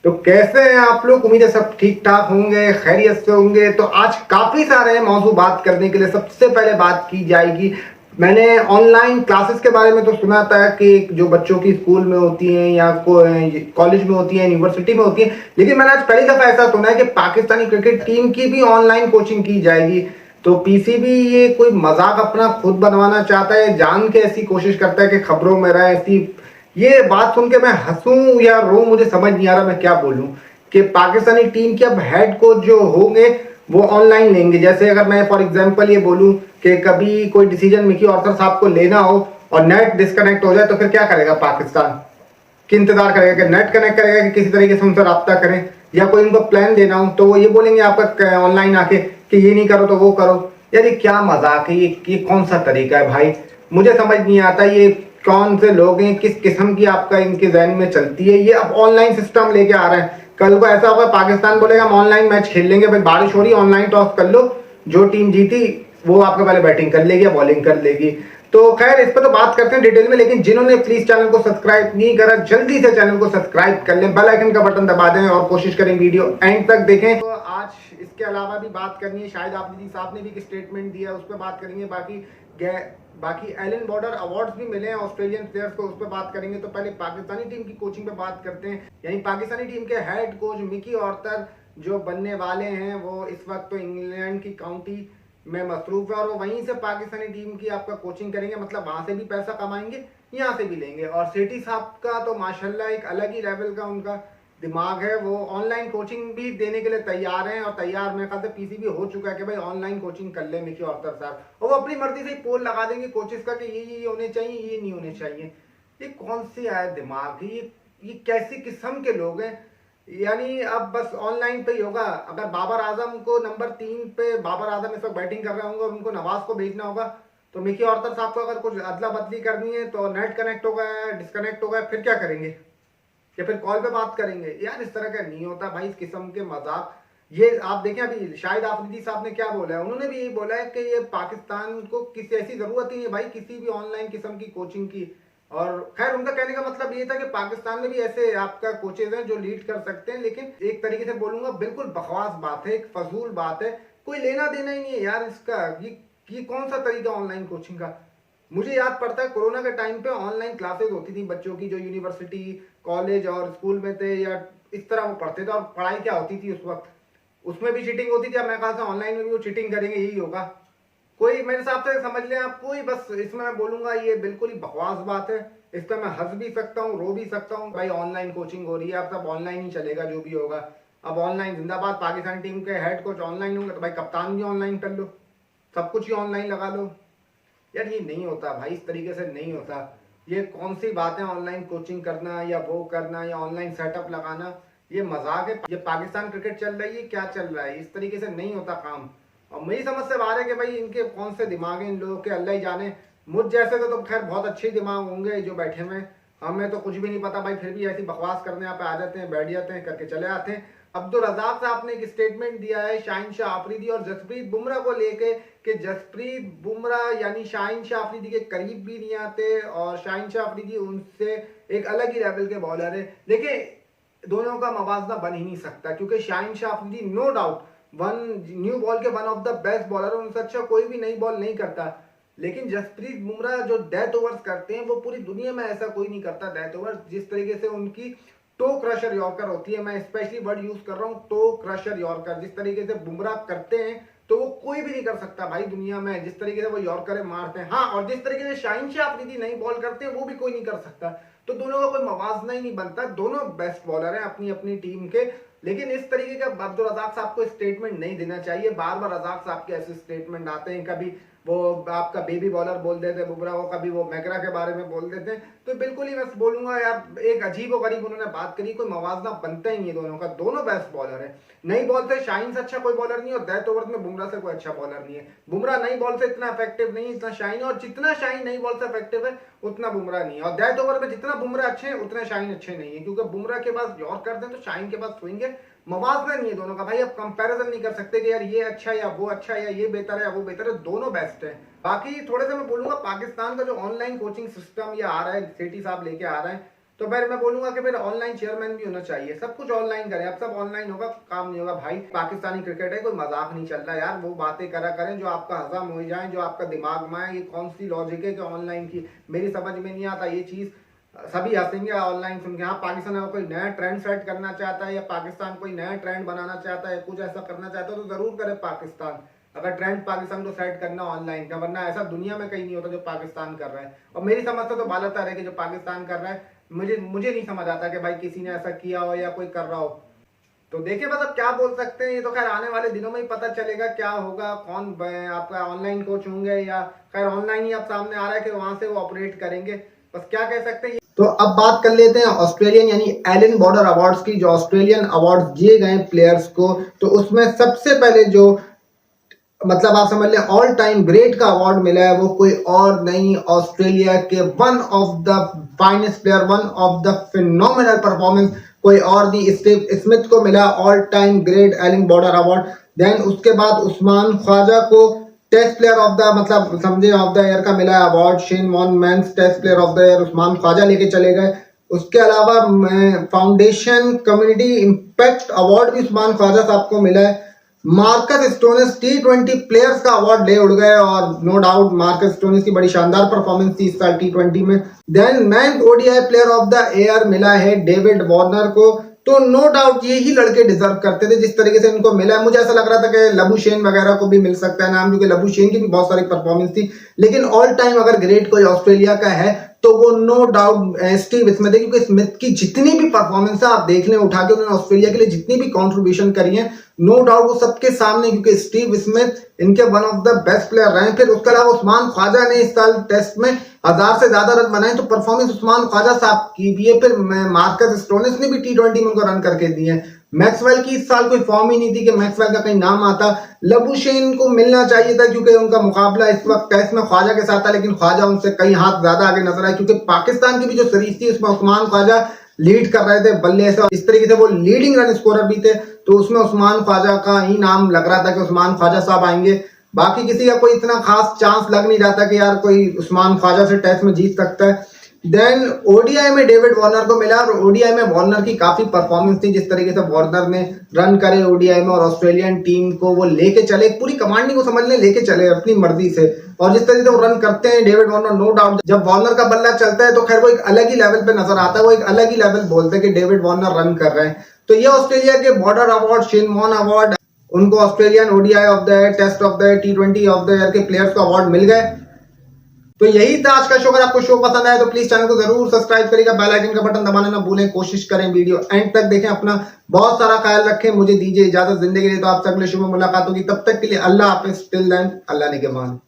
तो कैसे हैं आप लोग? उम्मीद है सब ठीक ठाक होंगे, खैरियत से होंगे। तो आज काफी सारे मौजू बात करने के लिए सबसे पहले बात की जाएगी। मैंने ऑनलाइन क्लासेस के बारे में तो सुना था कि जो बच्चों की स्कूल में होती हैं या कॉलेज में होती हैं, यूनिवर्सिटी में होती हैं, लेकिन मैंने आज पहली दफा ऐसा सुना है कि पाकिस्तानी क्रिकेट टीम की भी ऑनलाइन कोचिंग की जाएगी। तो पीसीबी ये कोई मजाक अपना खुद बनवाना चाहता है, जान के ऐसी कोशिश करता है कि खबरों में रहे। ऐसी ये बात सुन के मैं हंसूं या रो, मुझे समझ नहीं आ रहा मैं क्या बोलूं। कि पाकिस्तानी टीम के अब हेड कोच जो होंगे वो ऑनलाइन लेंगे। जैसे अगर मैं फॉर एग्जांपल ये बोलूं कि कभी कोई डिसीजन मिकी ऑर्थर साहब को लेना हो और नेट डिस्कनेक्ट हो जाए, तो फिर क्या करेगा पाकिस्तान? कि इंतजार करेगा कि नेट कनेक्ट करेगा कि किसी तरीके से उनसे रब्ता करें, या कोई उनको प्लान देना हो तो वो ये बोलेंगे आपका ऑनलाइन आके कि ये नहीं करो तो वो करो। यार ये क्या मजाक है? ये कौन सा तरीका है भाई? मुझे समझ नहीं आता ये कौन से लोग हैं, किस किस्म की आपका इनके जहन में चलती है। ये अब ऑनलाइन सिस्टम लेके आ रहे हैं। कल को ऐसा होगा पाकिस्तान बोलेगा हम ऑनलाइन मैच खेल लेंगे, भाई बारिश हो रही है ऑनलाइन टॉस कर लो, जो टीम जीती वो आपके पहले बैटिंग कर लेगी या बॉलिंग कर लेगी। तो खैर इस पर तो बात करते हैं डिटेल में, लेकिन जिन्होंने प्लीज चैनल को सब्सक्राइब नहीं करा जल्दी से चैनल को सब्सक्राइब कर लें, बेल आइकन का बटन दबा दें और कोशिश करें वीडियो एंड तक देखें। तो आज इसके अलावा भी बात करनी है, शायद आफरीदी साहब ने भी एक स्टेटमेंट दिया, उस पर बात करेंगे। बाकी एलन बॉर्डर अवार्ड्स भी मिले हैं ऑस्ट्रेलियन प्लेयर्स को, उस पर बात करेंगे। तो पहले पाकिस्तानी टीम की कोचिंग पे बात करते हैं। यानी पाकिस्तानी टीम के हेड कोच मिकी ऑर्थर जो बनने वाले हैं वो इस वक्त तो इंग्लैंड की काउंटी में मसरूफ है और वो वहीं से पाकिस्तानी टीम की आपका कोचिंग करेंगे। मतलब वहां से भी पैसा कमाएंगे, यहाँ से भी लेंगे। और सेठी साहब का तो माशाल्लाह एक अलग ही लेवल का उनका दिमाग है। वो ऑनलाइन कोचिंग भी देने के लिए तैयार हैं और तैयार मेरे ख्याल से पीसीबी हो चुका है कि भाई ऑनलाइन कोचिंग कर ले मिकी ऑर्थर साहब, और वो अपनी मर्जी से ही पोल लगा देंगे कोचेस का कि ये होने चाहिए, ये नहीं होने चाहिए। ये कौन सी आया दिमाग है? ये कैसी किस्म के लोग हैं? यानी अब बस ऑनलाइन पे ही होगा। अगर बाबर आजम को नंबर 3 पे, बाबर आजम इस वक्त बैटिंग कर रहे होंगे और उनको नवाज को भेजना होगा, तो मिकी ऑर्थर साहब को अगर कुछ अदला बदली करनी है तो नेट कनेक्ट हो गया, डिस्कनेक्ट हो गया, फिर क्या करेंगे? या फिर कॉल पे बात करेंगे? यार इस तरह का नहीं होता भाई, इस किस्म के मजाक। ये आप देखें अभी शाहिद आफरीदी साहब ने क्या बोला है, उन्होंने भी यही बोला है कि ये पाकिस्तान को किसी ऐसी जरूरत ही है भाई किसी भी ऑनलाइन किस्म की कोचिंग की। और खैर उनका कहने का मतलब ये था कि पाकिस्तान में भी ऐसे आपका कोचेज हैं जो लीड कर सकते हैं, लेकिन एक तरीके से बोलूंगा बिल्कुल बकवास बात है, एक फजूल बात है। कोई लेना देना ही नहीं है यार इसका। ये कौन सा तरीका ऑनलाइन कोचिंग का? मुझे याद पड़ता है कोरोना के टाइम पे ऑनलाइन क्लासेस होती थी बच्चों की, जो यूनिवर्सिटी कॉलेज और स्कूल में थे या इस तरह वो पढ़ते थे। और पढ़ाई क्या होती थी उस वक्त? उसमें भी चीटिंग होती थी। अब मेरे ख्याल से ऑनलाइन में भी वो चीटिंग करेंगे, यही होगा। कोई मेरे हिसाब से समझ लें आप, कोई बस इसमें मैं बोलूंगा ये बिल्कुल ही बकवास बात है। इस पर मैं हंस भी सकता हूँ, रो भी सकता हूँ। भाई ऑनलाइन कोचिंग हो रही है, अब सब ऑनलाइन ही चलेगा जो भी होगा। अब ऑनलाइन जिंदाबाद, पाकिस्तान टीम के हेड कोच ऑनलाइन होंगे तो भाई कप्तान भी ऑनलाइन कर लो, सब कुछ ही ऑनलाइन लगा लो। यार ये नहीं होता भाई, इस तरीके से नहीं होता। ये कौन सी बात है ऑनलाइन कोचिंग करना या वो करना या ऑनलाइन सेटअप लगाना? ये मजाक है। ये पाकिस्तान क्रिकेट चल रही है, क्या चल रहा है? इस तरीके से नहीं होता काम। और मेरी समझ से बाहर है कि भाई इनके कौन से दिमाग हैं इन लोगों के, अल्लाह ही जाने। मुझ जैसे तो खैर बहुत अच्छे दिमाग होंगे जो बैठे हुए, हमें तो कुछ भी नहीं पता भाई, फिर भी ऐसी बकवास करने यहाँ पे आ जाते हैं, बैठ जाते हैं, करके चले आते हैं। अब्दुल रजाक साहब ने एक स्टेटमेंट दिया है शाहीन शाह आफरीदी और जसप्रीत बुमराह को लेके कि जसप्रीत बुमराह यानी शाहीन शाह आफरीदी के करीब भी नहीं आते और शाहीन शाह आफरीदी उनसे एक अलग ही लेवल के बॉलर है। देखिए दोनों का मवाजना बन ही नहीं सकता, क्योंकि Shaheen Shah Afridi no doubt one new ball के one of the best bowler, उनसे अच्छा कोई भी नई बॉल नहीं करता। लेकिन जसप्रीत बुमराह जो डेथ ओवर्स करते हैं वो पूरी दुनिया में ऐसा कोई नहीं करता डेथ ओवर्स। जिस तरीके से उनकी टो क्रशर यॉर्कर होती है, मैं स्पेशली वर्ड यूज कर रहा हूँ टो क्रशर यॉर्कर, जिस तरीके से बुमराह करते हैं तो वो कोई भी नहीं कर सकता भाई दुनिया में, जिस तरीके से वो यॉर्कर मारते हैं। हाँ, और जिस तरीके से शाहीन शाह अफरीदी नई बॉल करते हैं वो भी कोई नहीं कर सकता। तो दोनों का कोई मवाजना ही नहीं बनता, दोनों बेस्ट बॉलर हैं अपनी अपनी टीम के। लेकिन इस तरीके का अब्दुल रजाक साहब को स्टेटमेंट नहीं देना चाहिए। बार बार रजाक साहब के ऐसे स्टेटमेंट आते हैं, कभी वो आपका बेबी बॉलर बोल देते हैं बुमराह को, कभी वो मैकरा के बारे में बोल देते हैं। तो बिल्कुल ही मैं बोलूंगा यार एक अजीब और गरीब उन्होंने बात करी, कोई मवाजना बनता ही नहीं है दोनों का। दोनों बेस्ट बॉलर है। नई बॉल से शाहीन से अच्छा कोई बॉलर नहीं और डेथ ओवर में बुमराह से कोई अच्छा बॉलर नहीं है। बुमराह नई बॉल से इतना इफेक्टिव नहीं इतना शाहीन, और जितना शाहीन नई बॉल से इफेक्टिव है उतना बुमराह नहीं है। और डेथ ओवर में जितना बुमराह अच्छे हैं उतने शाहीन अच्छे नहीं है, क्योंकि बुमराह के पास यॉर्क करते हैं तो शाहीन के पास स्विंग है। मवाजना नहीं है दोनों का भाई। अब कंपैरिजन नहीं कर सकते कि यार ये अच्छा या वो अच्छा या ये बेहतर है या वो बेहतर है, दोनों बेस्ट है। बाकी थोड़े से मैं बोलूंगा पाकिस्तान का जो ऑनलाइन कोचिंग सिस्टम ये आ रहा है, सेठी साहब लेके आ रहे हैं, तो फिर मैं बोलूंगा कि फिर ऑनलाइन चेयरमैन भी होना चाहिए, सब कुछ ऑनलाइन करें। अब सब ऑनलाइन होगा, काम नहीं होगा भाई। पाकिस्तानी क्रिकेट है, कोई मजाक नहीं चल रहा यार। वो बातें करा करें जो आपका हजम हो जाए, जो आपका दिमाग में आए। ये कौन सी लॉजिक है कि ऑनलाइन की, मेरी समझ में नहीं आता ये चीज। सभी हंसेंगे ऑनलाइन सुन के। हाँ, पाकिस्तान अगर कोई नया ट्रेंड सेट करना चाहता है, या पाकिस्तान कोई नया ट्रेंड बनाना चाहता है, कुछ ऐसा करना चाहता है, तो जरूर करे पाकिस्तान। अगर ट्रेंड पाकिस्तान को सेट करना ऑनलाइन का, वरना ऐसा दुनिया में कहीं नहीं होता जो पाकिस्तान कर रहा है। और मेरी समझ से तो बालातर है कि जो पाकिस्तान कर रहा है, मुझे नहीं समझ आता कि भाई किसी ने ऐसा किया हो या कोई कर रहा हो। तो देखिए मतलब क्या बोल सकते हैं, ये तो खैर आने वाले दिनों में ही पता चलेगा क्या होगा, कौन आपका ऑनलाइन कोच होंगे, या खैर ऑनलाइन ही अब सामने आ रहा है कि वहां से वो ऑपरेट करेंगे। बस क्या कह सकते हैं। तो अब बात कर लेते हैं ऑस्ट्रेलियन यानी एलन बॉर्डर अवार्ड्स की। जो ऑस्ट्रेलियन अवार्ड्स दिए गए प्लेयर्स को, तो उसमें सबसे पहले जो मतलब आप समझ लें ऑल टाइम ग्रेट का अवार्ड मिला है, वो कोई और नहीं, ऑस्ट्रेलिया के one of the finest player, one of the phenomenal performance कोई और नहीं, स्टीव स्मिथ को मिला all time great Allan Border award. Then उसके बाद उस्मान ख्वाजा को टेस्ट प्लेयर ऑफ द मतलब समझे ऑफ द ईयर का मिला award. Shane Warne men's test player of the year Usman Khawaja लेके चले गए। उसके अलावा फाउंडेशन कम्युनिटी इम्पैक्ट अवार्ड भी उस्मान ख्वाजा साहब को मिला है। मार्कस स्टोनिस T20 प्लेयर्स का अवार्ड ले उड़ गए, और नो डाउट मार्कस स्टोनिस की बड़ी शानदार परफॉर्मेंस थी इस साल T20 में। Then man ODI player of the year मिला है डेविड वार्नर को। तो नो डाउट ये ही लड़के डिजर्व करते थे जिस तरीके से इनको मिला है। मुझे ऐसा लग रहा था कि लबुशेन वगैरह को भी मिल सकता है नाम, क्योंकि लबुशेन की भी बहुत सारी परफॉर्मेंस थी। लेकिन ऑल टाइम अगर ग्रेट कोई ऑस्ट्रेलिया का है तो वो नो डाउट स्टीव स्मिथ है, क्योंकि स्मिथ की जितनी भी परफॉर्मेंस है आप देख लें उठा के, उन्होंने ऑस्ट्रेलिया के लिए जितनी भी कंट्रीब्यूशन करी है, नो डाउट वो सबके सामने, क्योंकि स्टीव स्मिथ इनके one of the best player रहे। फिर उसके अलावा उस्मान ख्वाजा ने इस साल टेस्ट में 1000 से ज्यादा रन बनाए, तो परफॉर्मेंस उस्मान ख्वाजा साहब की भी है। फिर मार्कस स्टोनिस ने भी T20 में उनको रन करके दिए हैं। मैक्सवेल की इस साल कोई फॉर्म ही नहीं थी कि मैक्सवेल का कहीं नाम आता। लबुशेन को मिलना चाहिए था, क्योंकि उनका मुकाबला इस वक्त टेस्ट में ख्वाजा के साथ था, लेकिन ख्वाजा उनसे कई हाथ ज्यादा आगे नजर आए, क्योंकि पाकिस्तान की भी जो सीरीज थी उसमें उस्मान ख्वाजा लीड कर रहे थे बल्ले से, इस तरीके से वो लीडिंग रन स्कोरर भी थे। तो उसमें उस्मान ख्वाजा का ही नाम लग रहा था कि उस्मान ख्वाजा साहब आएंगे। बाकी किसी का कोई इतना खास चांस लग नहीं रहा था कि यार कोई उस्मान ख्वाजा से टेस्ट में जीत सकता है। देन ODI में डेविड वार्नर को मिला, और ODI में वार्नर की काफी परफॉर्मेंस थी। जिस तरीके से वार्नर ने रन करे ODI में, और ऑस्ट्रेलियन टीम को वो लेके चले, पूरी कमांडिंग को समझ ले लेके चले अपनी मर्जी से। और जिस तरीके से वो रन करते हैं डेविड वार्नर, नो डाउट जब वार्नर का बल्ला चलता है तो खैर वो एक अलग ही लेवल पे नजर आता है, वो एक अलग ही लेवल बोलते हैं कि डेविड वार्नर रन कर रहे हैं। तो ये ऑस्ट्रेलिया के Border award, Shane Warne award, उनको Australian ODI of the year, test of the year, T20 of the year के प्लेयर्स को अवार्ड मिल गए। तो यही था आज का शो। अगर आपको शो पसंद आया तो प्लीज चैनल को जरूर सब्सक्राइब करिएगा, बेल आइकन का बटन दबाना ना भूलें। कोशिश करें वीडियो एंड तक देखें, अपना बहुत सारा ख्याल रखें। मुझे दीजिए इजाजत, जिंदगी रही तो आपसे अगले शो में मुलाकात होगी। तब तक के लिए अल्लाह हाफिज, टिल देन अल्लाह निगहबान।